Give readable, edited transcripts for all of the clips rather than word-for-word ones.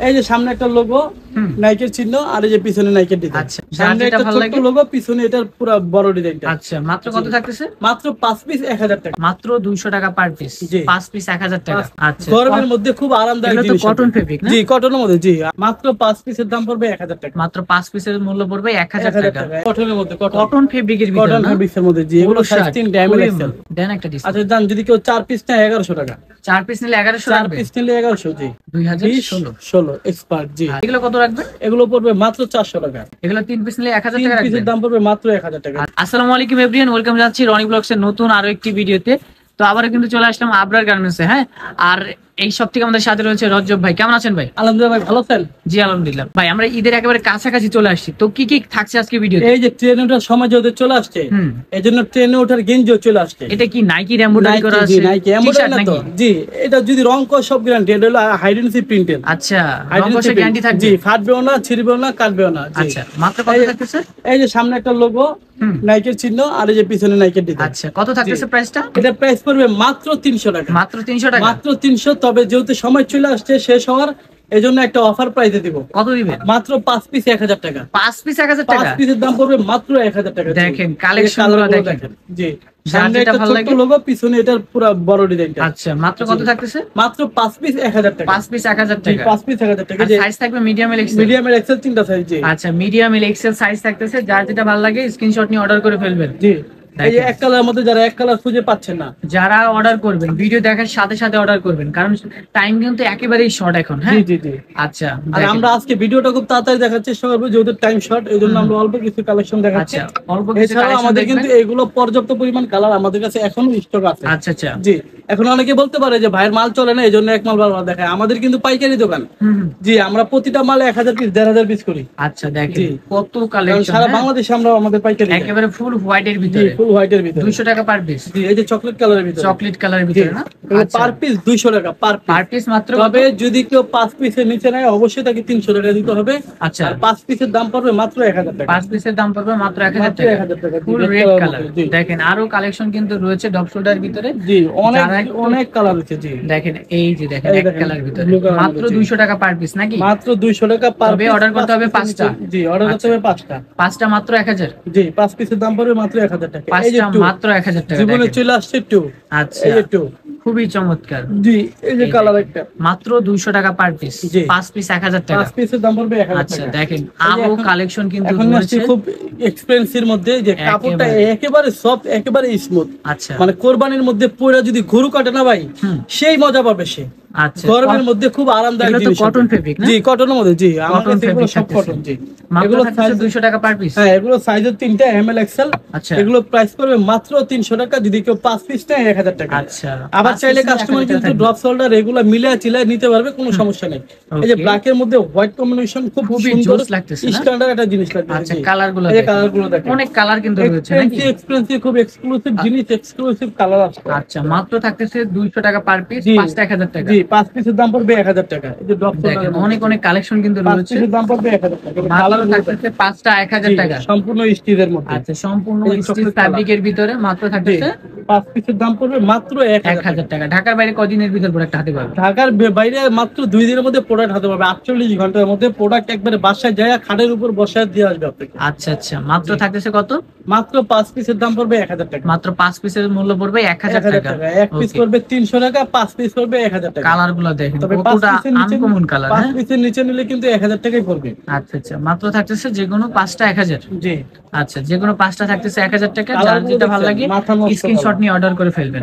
এই যে সামনে একটা লোগো নাইকের চিহ্ন আর এই যে পিছনে নাইকের ডিজাইন। আচ্ছা, সামনে একটা ছোট লোগো, পিছনে এটার পুরো বড় ডিজাইনটা। আচ্ছা, মাত্র কত থাকতেছে? মাত্র 5 পিস 1000 টাকা। মাত্র 200 টাকা পার পিস। 5 পিস 1000 টাকা। আচ্ছা, গরমের মধ্যে খুব আরামদায়ক জিনিস। এটা তো কটন ফেব্রিক না? জি, কটনের মধ্যে। জি, মাত্র 5 পিসের দাম পড়বে 1000 টাকা। মাত্র 5 পিসের মূল্য পড়বে 1000 টাকা। কটনের মধ্যে, কটন ফেব্রিকের ভিতরে না? কটন ফেব্রিক্সের মধ্যে। জি, এগুলো সাইজ 3 ডায়মন্ড এক্সেল। দেন একটা ডিসকাউন্ট। আচ্ছা, দাম যদি কেউ 4 পিস নেয় 1100 টাকা। 4 পিস নিলে 1100 4 রাখবে? পিস নিলে 1100। জি, 2016 এক্সপার্ট। জি, এগুলো কত রাখবে? এগুলো পড়বে মাত্র 400 টাকা। এগুলো 3 পিস নিলে 1000 টাকা 3 রাখবে? পিসের দাম পড়বে মাত্র 1000 টাকা। আসসালামু আলাইকুম এভরিওয়ান, ওয়েলকাম জানাচ্ছি রনি ব্লগস এর নতুন আরো একটি ভিডিওতে। তো আবারো কিন্তু চলে আসলাম আবরার গার্মেন্টসে। হ্যাঁ, আর এই সব থেকে আমাদের সাথে রয়েছে রজব ভাই। কেমন আছেন ভাই? আলহামদুলিল্লাহ ভাই, ভালো আছেন? জি আলহামদুলিল্লাহ। ভাই আমরা ঈদের একেবারে কাছাকাছি চলে আসছি, তো কি কি থাকছে আজকে ভিডিওতে? এই যে ট্রেনে ওঠার সময় যদি চলে আসছে, এইজন্য ট্রেনে ওঠার গেঞ্জিও চলে আসছে। এটা কি নাইকি এমব্রয়ডারি করা আছে? নাইকি এমব্রয়ডারি না তো? জি, এটা যদি রং কর সব গ্যারান্টি। এটা হলো হাইডেন্সি প্রিন্টেড। আচ্ছা, রং কষে গ্যারান্টি থাকবে? জি, ফাটবেও না, ছিড়বেও না, কাটবেও না। আচ্ছা, মাত্র কত থাকতেছে? এই যে সামনে একটা লোগো নাইকের চিহ্ন আর এই যে পিছনে নাইকের ডিজাইন। আচ্ছা, কত থাকতেছে প্রাইসটা? এটা প্রাইস পড়বে মাত্র 300 টাকা। মাত্র 300 টাকা? মাত্র 300। তবে যেহেতু সময় চলে আসছে শেষ হওয়ার, এজন্য একটা অফার প্রাইসে দিব। কত দিবেন? মাত্র 5 পিস 1000 টাকা। 5 পিস 1000 টাকা? 5 পিসের দাম পড়বে মাত্র 1000 টাকা। দেখেন কালেকশনগুলো দেখেন। জি, সামনে একটা ছোট লোগো, পিছনে এটার পুরো বড় ডিজাইনটা। আচ্ছা, মাত্র কত থাকতেছে? মাত্র 5 পিস 1000 টাকা। 5 পিস 1000 টাকা? 5 পিস 1000 টাকা। সাইজ থাকবে মিডিয়াম এল এক্সেল? মিডিয়াম এর এক্সেল তিনটা সাইজ। জি, আচ্ছা, মিডিয়াম এল এক্সেল সাইজ থাকতেছে। যার যেটা ভালো লাগে স্ক্রিনশট নিয়ে অর্ডার করে ফেলবেন। জি, এই যে এক কালারের মধ্যে যারা এক কালার খুঁজে পাচ্ছেন না, যারা অর্ডার করবেন ভিডিও দেখার সাথে সাথে অর্ডার করবেন, কারণ টাইম কিন্তু একেবারেই শর্ট এখন। হ্যাঁ, জি জি। আচ্ছা, আর আমরা আজকে ভিডিওটা খুব তাড়াতাড়ি দেখার চেষ্টা করব, যেহেতু টাইম শর্ট, এইজন্য আমরা অল্প কিছু কালেকশন দেখাচ্ছি। আচ্ছা, অল্প কিছু কালেকশন। আমাদের কিন্তু এগুলো পর্যাপ্ত পরিমাণ কালার আমাদের কাছে এখনো স্টক আছে। আচ্ছা আচ্ছা। জি, এখন অনেকে বলতে পারে যে ভাইয়ের মাল চলে না, এইজন্য এক মাল বারবার দেখায়। আমাদের কিন্তু পাইকারি দোকান। জি, আমরা প্রতিটা মালে 1000 পিস 1500 পিস করি। আচ্ছা, দেখেন কত কালেকশন। সারা বাংলাদেশে আমরা আমাদের পাইকারি একেবারে ফুল হোয়াইটের ভিতরে। ফুল হোয়াইটের ভিতরে 200 টাকা পার পিস। জি, এই যে চকলেট কালারের ভিতরে। চকলেট কালারের ভিতরে না? পার পিস 200 টাকা পার পিস মাত্র। তবে যদি কেউ 5 পিসের নিচে নেয় অবশ্যই তাকে 300 টাকা দিতে হবে। আচ্ছা, আর 5 পিসের দাম পড়বে মাত্র 1000 টাকা। 5 পিসের দাম পড়বে মাত্র 1000 টাকা। ফুল রেড কালার। দেখেন আরো কালেকশন কিন্তু রয়েছে ডব শোল্ডার ভিতরে। জি, অনেক কালার আছে। জি, দেখেন এই যে দেখেন এক কালার ভিতরে মাত্র 200 টাকা পার পিস নাকি? মাত্র 200 টাকা পার পিস। অর্ডার করতে হবে 5টা। জি, অর্ডার করতে হবে 5টা। 5টা মাত্র 1000। জি, 5 পিসের দাম পড়বে মাত্র 1000 টাকা। 5টা মাত্র 1000 টাকা। জীবনে চলে আসছে 2। আচ্ছা, এই যে 2 খুবই চমৎকার। জি, এই যে কালার একটা মাত্র 200 টাকা পার পিস। 5 পিস 1000 টাকা। 5 পিসের দাম পড়বে 1000 টাকা। আচ্ছা, দেখেন আরো কালেকশন কিন্তু এখন রয়েছে খুব এক্সপেন্সিভ মধ্যে, যে কাপড়টা একেবারে সফট, একেবারে স্মুথ। আচ্ছা, মানে কোরবানির মধ্যে পরে যদি গরু কাটে না ভাই, সেই মজা পাবে সে। আচ্ছা, গরমের মধ্যে খুব আরামদায়ক জিনিস। কটন ফেব্রিক না? জি, কটনের মধ্যে। জি, কটন ফেব্রিক সব কটন। জি, এগুলো থাকছে 200 টাকা পার পিস। হ্যাঁ, এগুলো সাইজের 3টা এমএল এক্সেল। আচ্ছা, এগুলো প্রাইস পড়বে মাত্র 300 টাকা। যদি কেউ 5 পিস নেয় 1000 টাকা। আচ্ছা, আবার চাইলে কাস্টমার কিন্তু ড্রপ শোল্ডার এগুলো মিলিয়ে চিলায় নিতে পারবে, কোনো সমস্যা নেই। এই যে ব্ল্যাক এর মধ্যে হোয়াইট কম্বিনেশন খুব সুন্দর লাগতেছে, স্ট্যান্ডার্ড একটা জিনিস লাগছে। আচ্ছা, কালারগুলো এই কালারগুলো দেখেন, অনেক কালার কিন্তু রয়েছে নাকি? এক্সপেন্সিভ, খুব এক্সক্লুসিভ জিনিস, এক্সক্লুসিভ কালার আছে। আচ্ছা, মাত্র থাকতেছে 200 টাকা পার পিস। 5টা 1000 টাকা। জি, 5 পিসের দাম পড়বে 1000 টাকা। এই যে ড্রপ শোল্ডার অনেক অনেক কালেকশন কিন্তু রয়েছে। 5 পিসের দাম পড়বে 1000 টাকা। কালার থাকতেছে 5টা 1000 টাকা। সম্পূর্ণ স্টিচের মধ্যে। আচ্ছা, সম্পূর্ণ স্টিচ ফ্যাব্রিকের ভিতরে মাত্র থাকতেছে 5 পিসের দাম পড়বে মাত্র 1000 টাকা। ঢাকার বাইরে কদিনের ভিতর প্রোডাক্ট হাতে পাবে? ঢাকার বাইরে মাত্র 2 দিনের মধ্যে প্রোডাক্ট হাতে পাবে। 48 ঘন্টার মধ্যে প্রোডাক্ট একবারে বাসায় যায় খাটের উপর বসায় দিয়ে আসবে আপনাকে। আচ্ছা আচ্ছা, মাত্র থাকতেছে কত? মাত্র 5 পিসের দাম পড়বে 1000 টাকা। মাত্র 5 পিসের মূল্য পড়বে 1000 টাকা। এক পিস পড়বে 300 টাকা, 5 পিস পড়বে 1000 টাকা। কালারগুলো দেখেন তবে কতটা আনকমন কালার। 5 পিসের নিচে নিলে কিন্তু 1000 টাকাই পড়বে। আচ্ছা আচ্ছা, মাত্র থাকতেছে যেকোনো 5টা 1000। জি, আচ্ছা, যেকোনো 5টা থাকতেছে 1000 টাকা। যার যেটা ভালো লাগে স্ক্রিনশট নিয়ে অর্ডার করে ফেলবেন।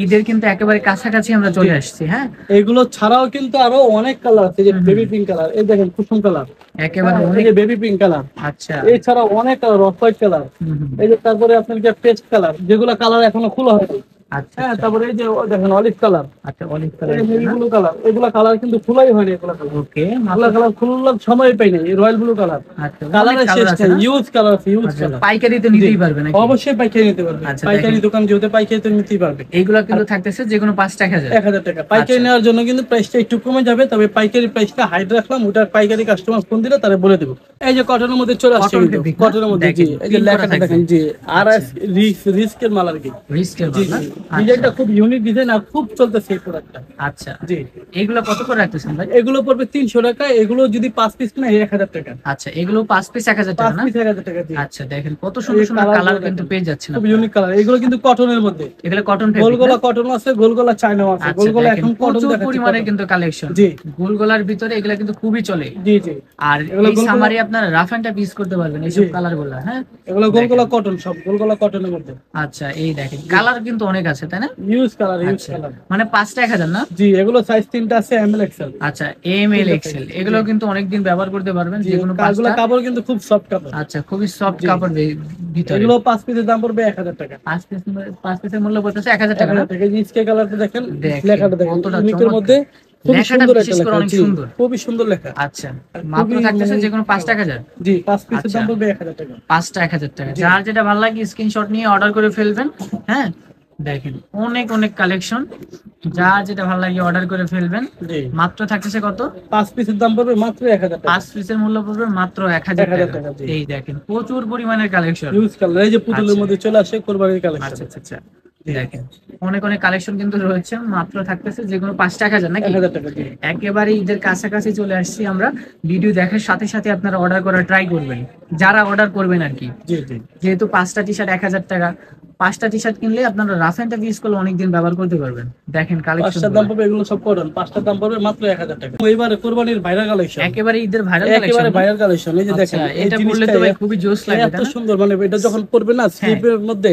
ঈদের কিন্তু একেবারে কাছাকাছি আমরা চলে আসছি। হ্যাঁ, এগুলো ছাড়াও কিন্তু আরো অনেক কালার আছে। যে বেবি পিঙ্ক কালার, এই দেখেন কুসুম কালার, একেবারে এই যে বেবি পিঙ্ক কালার। আচ্ছা, এছাড়াও অনেক কালার, অফ হোয়াইট কালার। এই যে তারপরে আপনার যে পেস্ট কালার, যেগুলো কালার এখনো খোলা হয়নি। আচ্ছা, হ্যাঁ, তারপরে এই যে দেখেন অলিভ কালার। আচ্ছা, olive colour, navy blue colour. এগুলা কালার কিন্তু খোলাই হয়নি। এগুলা কালার, ওকে, মালা কালার খোলার সময় পাই নাই। Royal blue colour. আচ্ছা, কালারের শেষ নেই, ইউজ কালার আছে, ইউজ কালার। পাইকারি তো নিতেই পারবে নাকি? অবশ্যই পাইকারি নিতে পারবে। পাইকারি দোকান যেহেতু পাইকারি তো নিতেই পারবে। এইগুলা কিন্তু থাকতেছে যেকোনো 5টা 1000 টাকা। পাইকারি নেওয়ার জন্য কিন্তু প্রাইসটা একটু কমে যাবে, তবে পাইকারি প্রাইসটা হাইড রাখলাম। ওটার পাইকারি কাস্টমার ফোন দিলে তারা বলে দেব। এই যে কটনের মধ্যে চলে আসছে, কটনের মধ্যে। জি, এই যে লেখাটা দেখেন। জি, আর রিস্কের মাল আর কি। রিস্কের মাল না? ডিজাইনটা খুব ইউনিক ডিজাইন আর খুব চলতেছে এই প্রোডাক্টটা। আচ্ছা, জি এগুলো কত করে রাখতেছেন ভাই? এগুলো পড়বে 300 টাকা, এগুলো যদি 5 পিস না 1000 টাকা। আচ্ছা, এগুলো 5 পিস 1000 টাকা 5 না? পিস 1000 টাকা। জি আচ্ছা, দেখেন কত সুন্দর সুন্দর কালার কিন্তু পেয়ে যাচ্ছেন খুব আপনারা। ইউনিক কালার, এগুলো কিন্তু কটনের মধ্যে। এগুলো কটন গোল ফেব্রিক গলা কটন আছে, গোল গলা চায়নাও আছে। গোল গলা এখন কটন প্রচুর দেখাচ্ছি পরিমাণে cotton। কিন্তু কালেকশন। জি গোল গলার ভিতরে এগুলা কিন্তু খুবই চলে। জি জি আর এগুলো এই গোল গলা, সামারে আপনারা রাফ এন্ড টাফ ইউজ করতে পারবেন এইসব জি। কালার গুলা। হ্যাঁ, এগুলো গোল গলা কটন, সব গোল গলা কটনের মধ্যে। আচ্ছা, এই দেখেন কালার কিন্তু অনেক আছে তাই না? ইউজ কালার, ইউজ আচ্ছা, কালার। মানে 5টা 1000 না? জি এগুলো সাইজ 3টা আছে, এম এল এক্সেল। আচ্ছা, এম এল এক্সেল, এগুলো কিন্তু অনেকদিন ব্যবহার করতে পারবেন জি যে কোনো কাজগুলো 5টা। কাপড় কিন্তু খুব সফট কাপড়। আচ্ছা, খুবই সফট জি। কাপড় ভিতরে। এগুলো 5 পিসের দাম পড়বে 1000 টাকা। 5 পিসের মূল্য পড়তেছে 1000 টাকা না? 1000 টাকা। এই স্কে কালারটা দেখেন, দেখেন লেখাটা দেখেন কতটা ইউনিকের চমৎকার। মধ্যে, খুব লেখাটা সুন্দর একটা বিশেষ করে লেখা। অনেক জি সুন্দর। খুবই সুন্দর লেখা। আচ্ছা, আর মাত্র খুবই থাকতেছে মানে যে কোনো 5টা 1000। জি 5 পিসের দাম আচ্ছা। পড়বে 1000 টাকা। 5টা 1000 টাকা। জি। যার যেটা ভালো লাগে স্ক্রিনশট নিয়ে অর্ডার করে ফেলবেন। হ্যাঁ, দেখেন অনেক অনেক কালেকশন, যার যেটা ভালো লাগে অর্ডার করে ফেলবেন। জি মাত্র থাকতেছে কত? 5 পিসের দাম পড়বে মাত্র 1000 টাকা। 5 পিসের মূল্য পড়বে মাত্র 1000 1000 টাকা। টাকা। জি এই দেখেন প্রচুর পরিমাণের কালেকশন। ইউজ কালার, এই যে পুতুলের আচ্ছা। মধ্যে চলে আসে কোরবানির কালেকশন। আচ্ছা আচ্ছা আচ্ছা, দেখেন অনেক অনেক কালেকশন কিন্তু রয়েছে। মাত্র থাকতেছে যে কোনো 5টা 1000 নাকি? 1000 টাকা। জি একেবারে ঈদের কাছাকাছি চলে আসছি আমরা। ভিডিও দেখার সাথে সাথে আপনারা অর্ডার করার ট্রাই করবেন, যারা অর্ডার করবেন আর কি। জি জি যেহেতু 5টা টি শার্ট 1000 টাকা, 5টা টি শার্ট কিনলে আপনারা রাফ এন্ড টাফ ইউজ করলে অনেকদিন ব্যবহার করতে পারবেন। দেখেন কালেকশন 5টার দাম পড়বে, এগুলো সব কটন। 5টার দাম পড়বে মাত্র 1000 টাকা। এইবারে কোরবানির ভাইরাল কালেকশন, একেবারে ঈদের ভাইরাল একেবারে কালেকশন। Viral collection. এই যে দেখেন এই এটা পরলে জিনিসটা তো ভাই খুবই জোস লাগবে এত তাই না? সুন্দর, মানে এটা যখন পরবে না স্লিপের মধ্যে,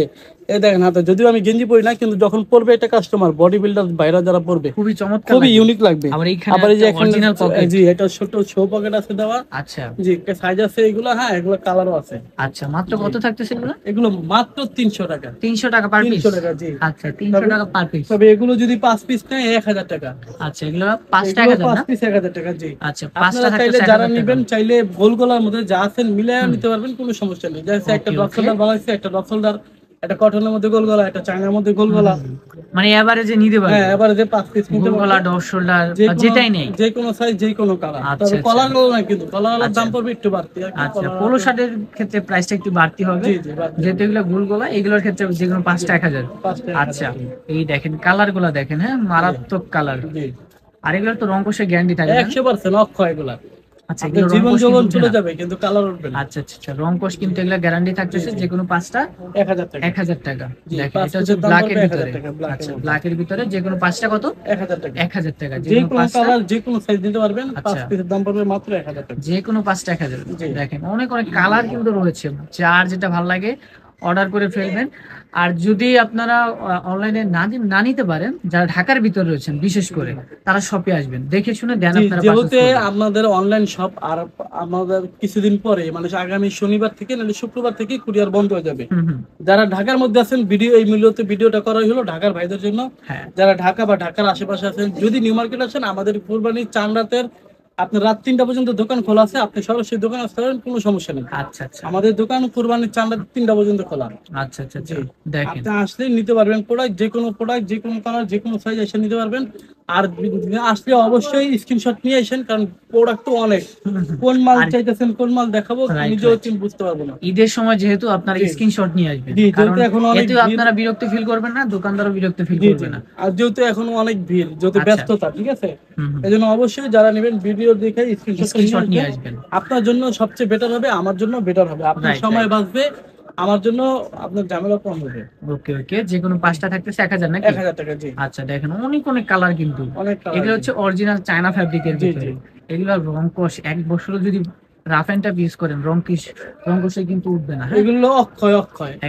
এই দেখেন হাতে, যদিও আমি গেঞ্জি পরি না, কিন্তু যখন পরবে এটা কাস্টমার বডি বিল্ডার ভাইরা যারা পরবে খুবই চমৎকার খুবই লাগবে। ইউনিক লাগবে। আবার এইখানে আবার এই যে একটা original pocket। জি এটা ছোট শো পকেট আছে দেওয়া। আচ্ছা জি সাইজ আছে এগুলো। হ্যাঁ এগুলো কালারও আছে। আচ্ছা, মাত্র কত থাকতেছে এগুলো? এগুলো মাত্র 300 টাকা। 300 টাকা পার পিস? 300 টাকা। জি আচ্ছা, 300 টাকা পার পিস। তবে এগুলো যদি 5 পিস নেয় 1000 টাকা। আচ্ছা, এগুলো 5টা এগুলো 1000 না? 5 পিস 1000 টাকা। জি আচ্ছা, 5টা আপনারা চাইলে থাকতেছে যারা 1000 নেবেন, টাকা। চাইলে গোল গলার মধ্যে যা আছেন মিলায় নিতে পারবেন, কোনো সমস্যা নেই। জাস্ট একটা Okay, ড্রপ okay। শোল্ডার বানাইছে, একটা ড্রপ শোল্ডার, একটা কটনের মধ্যে গোল গলা, একটা চায়নার মধ্যে গোল গলা। মানে এভারেজে নিতে পারবে। হ্যাঁ এবারে যে 5 পিস নিতে গোল গলা, পারবেন, ডপ শোল্ডার যে যেটাই নেই। যে কোনো সাইজ, যে কোনো কালার। আচ্ছা, তবে আচ্ছা। কলার গুলো না, কিন্তু কলার আচ্ছা। দাম পড়বে একটু বাড়তি। আচ্ছা, পোলো শার্টের ক্ষেত্রে প্রাইসটা একটু বাড়তি হবে, জি জি বাড়তি। যেহেতু এগুলো গোল গলা। এগুলোর ক্ষেত্রে যে কোনো 5টা 1000। 5টা আচ্ছা, এই দেখেন কালার গুলা দেখেন। হ্যাঁ, মারাত্মক কালার। জি আর এগুলোর তো রং কষে গ্যারান্টি থাকে না? 100% অক্ষয় এগুলা। আচ্ছা, আপনার এগুলো রং জীবন কষ যৌবন কিন্তু চলে উঠবে না? যাবে, কিন্তু কালার উঠবে না। আচ্ছা আচ্ছা আচ্ছা, রং কষ কিন্তু এগুলা গ্যারান্টি থাকতেছে যে কোনো 5টা 1000 টাকা। 1000 টাকা। জি, দেখেন 5 এটা হচ্ছে পিসের দাম ব্ল্যাকের পড়বে ভিতরে। 1000 টাকা, black এর আচ্ছা, মধ্যে। ব্ল্যাকের ভিতরে যে কোনো 5টা কত? 1000 টাকা। 1000 টাকা। যে কোনো 5টা কালার, যে কোনো সাইজ নিতে পারবেন। 5 আচ্ছা। পিসের দাম পড়বে মাত্র 1000 টাকা। যে কোনো 5টা 1000। জি। দেখেন অনেক অনেক কালার কিন্তু রয়েছে, যার যেটা ভালো লাগে অর্ডার করে ফেলবেন। আর যদি আপনারা অনলাইনে না নিতে পারেন, যারা ঢাকার ভিতরে রয়েছেন বিশেষ করে, তারা শপে আসবেন, দেখে শুনে দেন জি, আপনারা যেহেতু purchase করবেন। আপনাদের অনলাইন শপ, আর আমাদের কিছুদিন পরে মানে আগামী শনিবার থেকে নাহলে শুক্রবার থেকে কুরিয়ার বন্ধ হয়ে যাবে। হুম হুম, যারা ঢাকার মধ্যে আছেন, এই মূল্যতে ভিডিওটা করাই হলো ঢাকার ভাইদের জন্য। হ্যাঁ যারা ঢাকা বা ঢাকার আশেপাশে আছেন, যদি নিউ মার্কেট আছেন, আমাদের কুরবানি চান রাতের আপনার রাত 3টা পর্যন্ত দোকান খোলা আছে। আপনি সরাসরি দোকান আসতে পারেন, কোনো সমস্যা নেই। আচ্ছা আচ্ছা আমাদের দোকান কুরবানি চান রাত 3টা পর্যন্ত খোলা। আচ্ছা আচ্ছা আচ্ছা, জি দেখেন আপনি আসলে নিতে পারবেন প্রোডাক্ট, যে কোনো কালার, যে কোনো সাইজ এসে নিতে পারবেন। আর আসলে অবশ্যই স্ক্রিনশট নিয়ে আসেন, কারণ প্রোডাক্ট তো অনেক। কোন মাল আর- চাইতেছেন, কোন মাল দেখাবো, Right, নিজেও right। ঠিক বুঝতে পারবো না। ঈদের সময় যেহেতু আপনারা জি। স্ক্রিনশট নিয়ে আসবেন, জি, কারণ যেহেতু এখন অনেক এতেও ভিড়। আপনারা বিরক্ত ফিল করবেন না, দোকানদারও বিরক্ত ফিল জি করবে জি না। আর যেহেতু এখন অনেক ভিড়, যেহেতু আচ্ছা। ব্যস্ততা, ঠিক আছে, হুম হুম, এই জন্য অবশ্যই যারা নেবেন ভিডিও দেখে স্ক্রিনশট স্ক্রিনশট নিয়ে নিয়ে আসবেন। আপনার জন্য সবচেয়ে বেটার হবে, আমার জন্য বেটার হবে। আপনার Right, সময় right। বাঁচবে, আমার জন্য আপনার ঝামেলা কম হবে। ওকে ওকে, যে কোনো 5টা থাকতেছে 1000 নাকি? 1000 টাকা। জি আচ্ছা, দেখেন অনেক অনেক কালার কিন্তু। অনেক colour, এগুলো জি। হচ্ছে অরিজিনাল চায়না ফ্যাব্রিকের জি, ভিতরে। জি। এগুলো রং কষ 1 বছরও যদি রাফ এন্ড টাফ ইউজ করেন, রং কষে কিন্তু উঠবে না। হ্যাঁ, এগুলো অক্ষয়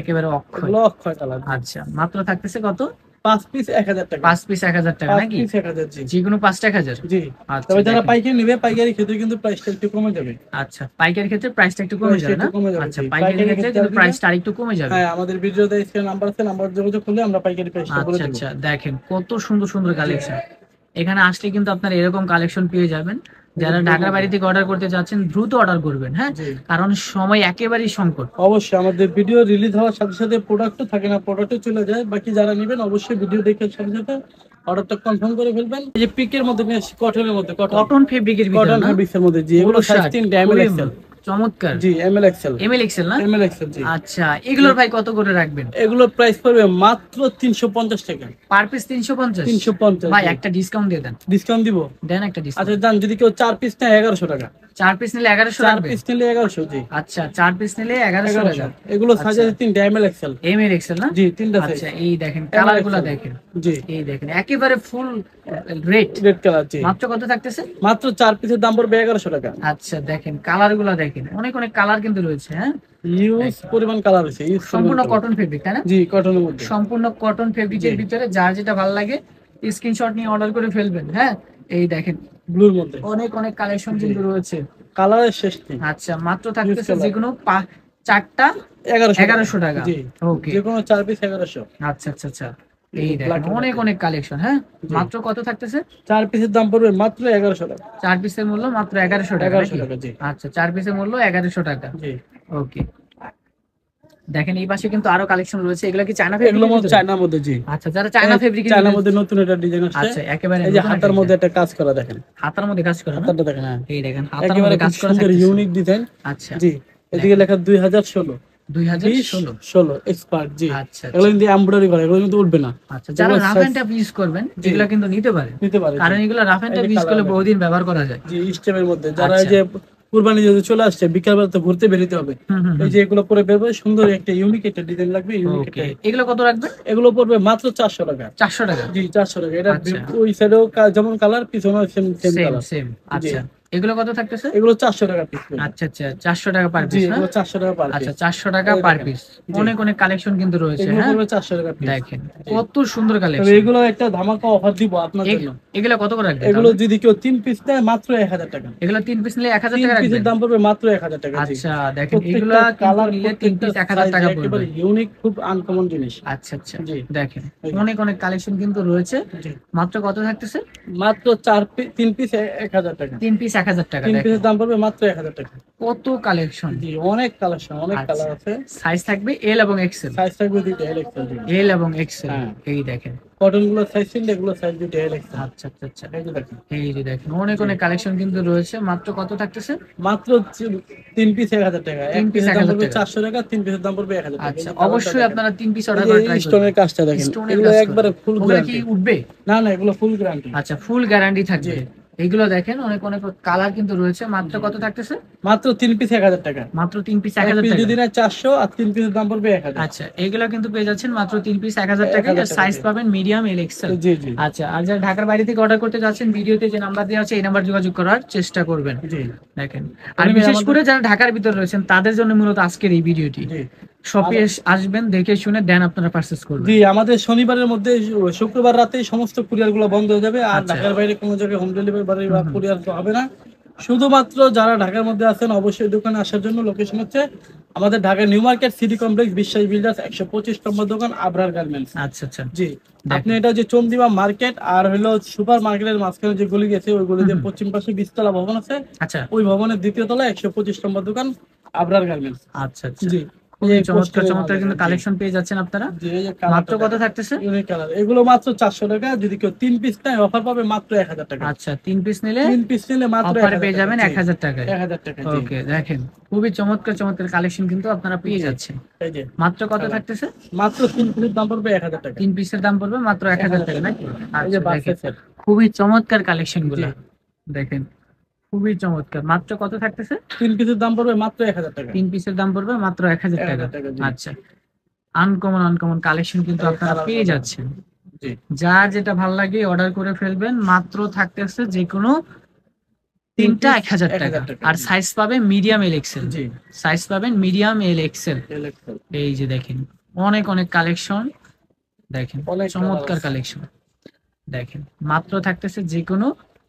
একেবারে অক্ষয়। এগুলো অক্ষয় কালার। আচ্ছা, মাত্র থাকতেছে কত? 5 পিস 1000 টাকা। 5 পিস 1000 টাকা 5 নাকি? পিস 1000। জি যে কোনো 5টা 1000। জি আচ্ছা, তবে যারা দেখেন। পাইকারি নেবে, পাইকারি ক্ষেত্রে কিন্তু প্রাইসটা একটু কমে যাবে। আচ্ছা, পাইকারি ক্ষেত্রে প্রাইসটা একটু কমে প্রাইসটা যাবে না? একটু কমে যাবে, আচ্ছা, জি। পাইকারি পাইকারি ক্ষেত্রে ক্ষেত্রে কিন্তু দিলে- প্রাইসটা আরেকটু কমে যাবে। হ্যাঁ আমাদের ভিডিওতে স্ক্রিন নাম্বার আছে, নাম্বার যোগাযোগ করলে আমরা পাইকারি প্রাইসটা বলে আচ্ছা দেব। আচ্ছা, দেখেন কত সুন্দর সুন্দর কালেকশন। এখানে আসলে কিন্তু আপনারা এরকম কালেকশন পেয়ে যাবেন। যারা ঢাকার বাড়ি থেকে অর্ডার করতে যাচ্ছেন দ্রুত অর্ডার করবেন। হ্যাঁ, জি। কারণ সময় একেবারেই সংকট। অবশ্যই আমাদের ভিডিও রিলিজ হওয়ার সাথে সাথে প্রোডাক্টও থাকে না, প্রোডাক্টও চলে যায়। বাকি যারা নেবেন অবশ্যই ভিডিও দেখে সাথে সাথে অর্ডারটা কনফার্ম করে ফেলবেন। এই যে পিকের মধ্যে নিয়ে আসছি, কটনের মধ্যে, কটন ফেব্রিকের ভিতরে কটন না? ফেব্রিক্সের মধ্যে। জি এগুলো পোলো সাইজ শার্ট, 3 ড্যামেল খুবই এক্সেল। চমৎকার। জি এমএল এক্সেল। এমএল এক্সেল না? এমএল এক্সেল জি। আচ্ছা, এগুলোর ভাই কত করে রাখবেন? এগুলোর প্রাইস পড়বে মাত্র 350 টাকা। Per piece 350? 350 ভাই জি। একটা ডিসকাউন্ট দিয়ে দেন। ডিসকাউন্ট দিব? দেন একটা ডিসকাউন্ট। আচ্ছা জান, যদি কেউ 4 পিস নেয় 1100 টাকা। 4 পিস নিলে 1100 4 রাখবেন? পিস নিলে 1100 জি। আচ্ছা, 4 পিস নিলে 1100 টাকা। 1100। এগুলো সাইজ আছে 3টা এমএল এক্সেল। এমএল এক্সেল না? জি 3টা সাইজ। আচ্ছা, এই দেখেন কালারগুলো XL দেখেন। জি। এই দেখেন একেবারে ফুল রেড। রেড কালার জি। মাত্র কত থাকতেছে? মাত্র 4 পিসের দাম পড়বে 1100 টাকা। আচ্ছা, দেখেন কালারগুলো দেখেন, অনেক অনেক কালার কিন্তু রয়েছে। হ্যাঁ, ইউজ পরিমাণ কালার আছে, ইউজ সম্পূর্ণ কটন ফেব্রিক তাই না? জি কটনের মধ্যে। সম্পূর্ণ কটন ফেব্রিকের জি। ভিতরে যার যেটা ভালো লাগে স্ক্রিনশট নিয়ে অর্ডার করে ফেলবেন। হ্যাঁ, এই দেখেন ব্লুর মধ্যে অনেক অনেক কালেকশন কিন্তু রয়েছে। কালারের শেষ নেই। আচ্ছা, মাত্র থাকতেছে color। যেকোনো চারটা 1100 টাকা। জি। ওকে, যে কোনো 4 পিস 1100। আচ্ছা আচ্ছা আচ্ছা। এই Black দেখেন and অনেক white। অনেক কালেকশন। হ্যাঁ, জি। মাত্র কত থাকতেছে? 4 পিসের দাম পড়বে মাত্র 1100 টাকা। 4 পিসের মূল্য মাত্র 1100 টাকা 1100 নাকি? টাকা জি। আচ্ছা, 4 পিসের মূল্য 1100 টাকা। জি। ওকে, দেখেন এই পাশে কিন্তু আরো কালেকশন রয়েছে। এগুলো কি চায়না ফেব্রিক? এগুলো মধ্যে চায়নার মধ্যে জি। আচ্ছা, যারা চায়না ফেব্রিক চায়নার মধ্যে নতুন একটা ডিজাইন আসছে। আচ্ছা, একেবারে এই যে নতুন হাতার একটা মধ্যে design। একটা কাজ করা দেখেন। হাতার মধ্যে কাজ করা না? হাতারটা দেখেন হ্যাঁ। এই দেখেন হাতার একেবারে মধ্যে খুব কাজ করা সুন্দর থাকতেছে। Unique design. আচ্ছা, জি। এদিকে লেখা 2016 2016। 16 এক্সপার্ট জি। আচ্ছা এগুলো কিন্তু এমব্রয়ডারি করা, এগুলো কিন্তু উঠবে না। আচ্ছা, যারা এগুলো rough size- and tough use করবেন জি। এগুলো কিন্তু নিতে পারে, নিতে পারে কারণ জি। এগুলো রাফ এন্ড এই টাফ যে ইউজ colour করলে দেখেন। বহুদিন ব্যবহার করা যায়। জি স্টেপের মধ্যে যারা এই আচ্ছা। যে কুরবানি যদি চলে আসছে বিকাল বেলা তো ঘুরতে বেরিতে হবে, হুম হুম এই যে এগুলো পরে বেরোবে, সুন্দর একটা ইউনিক একটা ডিজাইন লাগবে, ইউনিক ওকে, একটা। এগুলো কত রাখবেন? এগুলো পড়বে মাত্র 400 টাকা। 400 টাকা? জি 400 টাকা। এটা আচ্ছা। ওই সাইডেও যেমন কালার, পিছনেও same same same colour. Same. জি। আচ্ছা, এগুলো কত থাকতেছে? এগুলো 400 টাকা পিস। আচ্ছা আচ্ছা, 400 টাকা পার জি পিস না? এগুলো 400 টাকা পার আচ্ছা, পিস। 400 টাকা এই পার দেখেন। পিস। জি। অনেক অনেক কালেকশন কিন্তু রয়েছে। এগুলো হ্যাঁ, পড়বে 400 টাকা পিস। দেখেন জি। কত সুন্দর তবে কালেকশন। এগুলো একটা ধামাকা অফার দিব আপনার জন্য। এগুলো কত করে রাখবেন এগুলো তাহলে? যদি কেউ 3 পিস নেয় মাত্র 1000 টাকা। এগুলো 3 পিস নিলে 1000 3 টাকা পিসের রাখবেন? দাম পড়বে মাত্র 1000 টাকা জি। আচ্ছা, দেখেন প্রত্যেকটা এগুলা কিন্তু কালার, নিলে 3 পিস 1000 টাকা পড়বে। একেবারে ইউনিক, খুব আনকমন জিনিস। আচ্ছা আচ্ছা, জি। দেখেন এই যে। অনেক অনেক কালেকশন কিন্তু রয়েছে। জি। মাত্র কত থাকতেছে? মাত্র 3 পিস 1000 টাকা। 3 পিস 1000 টাকা। 3 দেখেন পিসের দাম পড়বে মাত্র 1000 টাকা। কত কালেকশন। জি অনেক কালেকশন, অনেক আচ্ছা, কালার আছে। সাইজ থাকবে এল এবং এক্সেল। সাইজ থাকবে দুইটা এলএক্সএল জি। এল এবং এক্সেল। হ্যাঁ। এই দেখেন। কটন গুলো সাইজ ছিল, এগুলো সাইজ দুইটা এলএক্সএল। আচ্ছা আচ্ছা আচ্ছা, এই যে দেখেন। এই যে দেখেন অনেক অনেক কালেকশন কিন্তু রয়েছে। মাত্র কত থাকতেছে? মাত্র 3 পিস 1000 টাকা। 3 এক পিস পিসের দাম 1000 পড়বে টাকা। 400 টাকা, 3 পিসের দাম পড়বে 1000 টাকা। আচ্ছা, অবশ্যই আপনারা 3 পিস অর্ডার এই করে যে ট্রাই স্টোনের করবেন। কাজটা দেখেন, স্টোনের এগুলো কাজ একবারে করা। ফুল ওগুলো কি গ্যারান্টি। উঠবে? না না, এগুলো ফুল গ্যারান্টি। আচ্ছা, ফুল গ্যারান্টি থাকবে। জি। এইগুলো দেখেন অনেক অনেক কালার কিন্তু রয়েছে। মাত্র কত থাকতেছে? মাত্র 3 পিস 1000 টাকা। মাত্র 3 পিস এক 1000 পিস টাকা। যদি না 400, আর 3 পিসের দাম পড়বে 1000। আচ্ছা, এগুলো কিন্তু পেয়ে যাচ্ছেন মাত্র 3 পিস 1000 টাকায়। 1000 আর টাকা, সাইজ জি। পাবেন মিডিয়াম, এল, এক্সেল। জি জি আচ্ছা, আর যারা ঢাকার বাইরে থেকে অর্ডার করতে যাচ্ছেন ভিডিওতে যে নাম্বার দেওয়া আছে এই নাম্বার যোগাযোগ করার চেষ্টা করবেন। জি। দেখেন, আর এমনি বিশেষ আমাদের- করে যারা ঢাকার ভিতরে রয়েছেন তাদের জন্য মূলত আজকের এই ভিডিওটি। জি। শপে আসবেন, দেখে শুনে দেন আপনারা পারচেজ করবেন। জি আমাদের শনিবারের মধ্যে শুক্রবার রাতে সমস্ত কুরিয়ার গুলো বন্ধ হয়ে যাবে, আর আচ্ছা। ঢাকার বাইরে কোনো জায়গায় হোম ডেলিভারি বা হুম হুম। কুরিয়ার তো হবে না। শুধুমাত্র যারা ঢাকার মধ্যে আছেন অবশ্যই দোকানে আসার জন্য। লোকেশন হচ্ছে আমাদের Dhaka new market city complex, বিশ্বাস বিল্ডার্স, 125 নম্বর দোকান, আবরার গার্মেন্টস। আচ্ছা আচ্ছা, জি। আপনি এটা যে চন্দিমা মার্কেট আর হলো সুপার মার্কেটের মাঝখানে যে গলি গেছে, ওই গলিতে পশ্চিম পাশে 20 তলা ভবন আছে, আচ্ছা ওই ভবনের 2য় তলায় 125 নম্বর দোকান, আবরার গার্মেন্টস। আচ্ছা আচ্ছা। জি। খুবই এই চমৎকার পোস্টারে চমৎকার কিন্তু জি। কালেকশন পেয়ে যাচ্ছেন আপনারা। জি, এই যে মাত্র কালারটা কত দেখেন। থাকতেছে? Unique colour. এগুলো মাত্র 400 টাকা। যদি কেউ 3 পিস নেয় অফার পাবে মাত্র 1000 টাকা। আচ্ছা, 3 পিস নিলে 3 পিস নিলে মাত্র অফারে 1000 পেয়ে যাবেন টাকা। 1000 টাকায়। 1000 টাকা জি। ওকে, দেখেন খুবই চমৎকার চমৎকার কালেকশন কিন্তু আপনারা পেয়ে যাচ্ছেন। এই যে মাত্র কত কালার। থাকতেছে? মাত্র 3 পিসের দাম পড়বে 1000 টাকা। 3 পিসের দাম পড়বে মাত্র 1000 টাকা নাকি? এই যে আচ্ছা, বাক্সের দেখেন সেট। খুবই চমৎকার কালেকশন গুলা। জি। দেখেন খুবই চমৎকার। মাত্র কত থাকতেছে? 3 পিসের দাম পড়বে মাত্র 1000 টাকা। 3 পিসের দাম পড়বে মাত্র 1000 টাকা। 1000 টাকা জি। আচ্ছা, আনকমন আনকমন কালেকশন কিন্তু এই আপনারা কালার পেয়ে গুলো। যাচ্ছেন। জি। যার যেটা ভালো লাগে অর্ডার করে ফেলবেন। মাত্র থাকতেছে যে কোনো তিনটা 1000 টাকা। 1000 টাকা, আর জি। সাইজ পাবেন মিডিয়াম, এল, এক্সেল। জি। সাইজ পাবেন মিডিয়াম, এল, এক্সেল। এলএক্সএল। এই যে দেখেন অনেক অনেক কালেকশন। দেখেন অনেক চমৎকার colour আছে। কালেকশন। দেখেন মাত্র থাকতেছে যে কোনো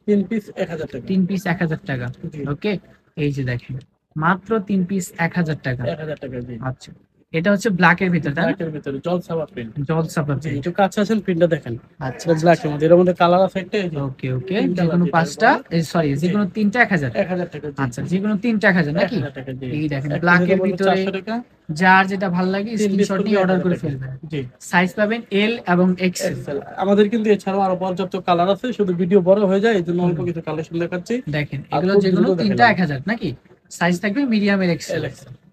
3 পিস 1000 টাকা। 3 পিস 1000 টাকা। জি। ওকে, এই যে দেখেন মাত্র 3 পিস 1000 টাকা। 1000 টাকা জি। আচ্ছা, এটা হচ্ছে ব্ল্যাক এর ভিতর তাই না? ব্ল্যাকের ভিতরে জলসাবা প্রিন্ট। জলসা জি পাবে। একটু কাছে আছেন, প্রিন্টটা দেখেন। আচ্ছা এটা ব্ল্যাকের মধ্যে, এর মধ্যে কালার আছে একটা, এই যে ওকে ওকে, তিন যে colour কোনো যেটা 5টা, সরি যে জি। কোনো 3টা 1000। 1000 টাকা জি। আচ্ছা, যে কোনো 3টা 1000 নাকি? 1000 টাকা জি। এই দেখেন এক ব্ল্যাক পিসের এর দাম ভিতরে 400 টাকা। যার যেটা ভালো লাগে 3 পিস স্ক্রিনশট নিয়ে অর্ডার করে ফেলবেন। জি। সাইজ পাবেন এল এবং এক্সেল। এক্সেল। আমাদের কিন্তু এছাড়াও আরো পর্যাপ্ত কালার আছে, শুধু ভিডিও বড় হয়ে যায় এই জন্য অল্প কিছু কালেকশন দেখাচ্ছি। দেখেন আর এগুলো খুব যে কোনো দ্রুত 3টা দেখালাম। 1000 নাকি? সাইজ থাকবে মিডিয়ামের এক্সেল। এলেক্সা